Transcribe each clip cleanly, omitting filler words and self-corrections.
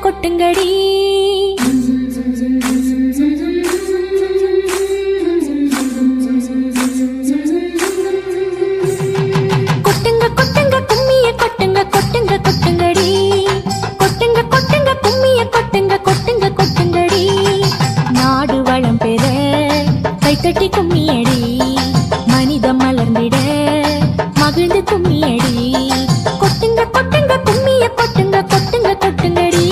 கொட்டுங்கடி கொட்டுங்க கொட்டுங்க கும்மிய கொட்டுங்க கொட்டுங்க கொட்டுங்கடி கொட்டுங்க கொட்டுங்க கும்மிய கொட்டுங்க கொட்டுங்க கொட்டுங்கடி நாடு வளம் பெற கைத்தட்டி கும்மியடி மனிதம் மலர்ந்திட மகிழ்ந்து கும்மியடி கொட்டுங்க கொட்டுங்க கும்மிய கொட்டுங்க கொட்டுங்க கொட்டுங்கடி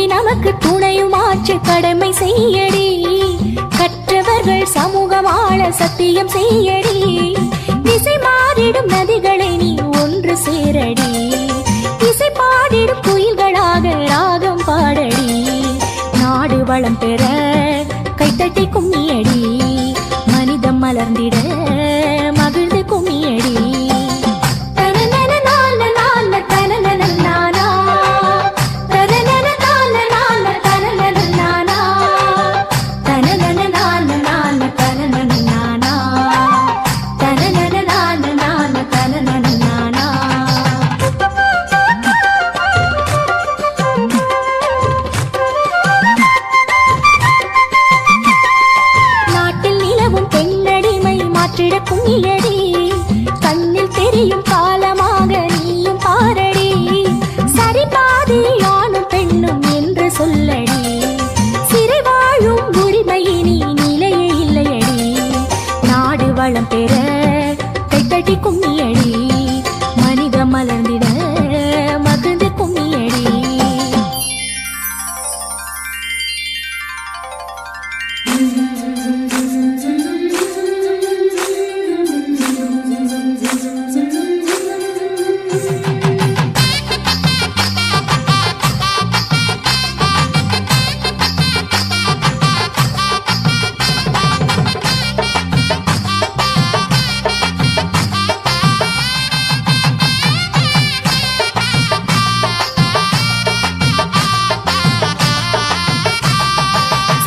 நமக்கு துணையுமாற்று கடமை செய்யடி கற்றவர்கள் சமூகம் ஆள சத்தியம் செய்யடி திசை மாறிடும் நதிகளை நீ ஒன்று சேரடி இசை பாடிடும் குயில்களாக ராகம் பாடடி நாடு வளம் பெற கைத்தட்டி கும்மியடி மனிதம் மலர்ந்திட மகிழ்ந்து கும்மியடி கும்மியடி கண்ணில் தெரியும் காலமாக நீயும் பாரடி சரி பாதி ஆணும் பெண்ணும் என்று சொல்லடி சிறை வாழும் உரிமையினி நிலையே இல்லையடி நாடு வளம் பெற கைத்தட்டி கும்மியடி மனித மலர்ந்திட மகிழ்ந்து கும்மியடி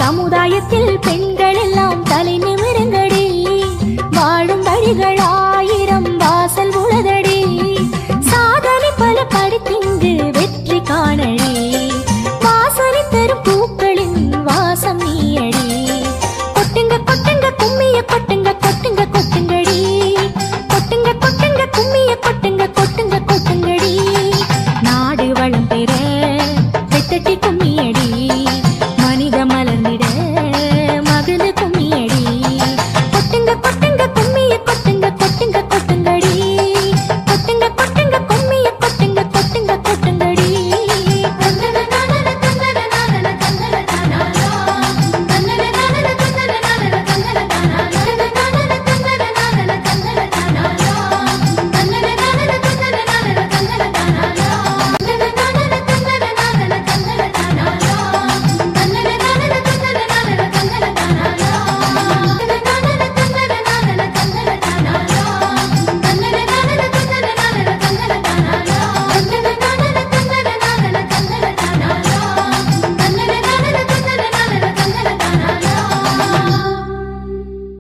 சமுதாயத்தில் பெண்கள் எல்லாம் தலை நிமிருங்கடி வாழும் வழிகள்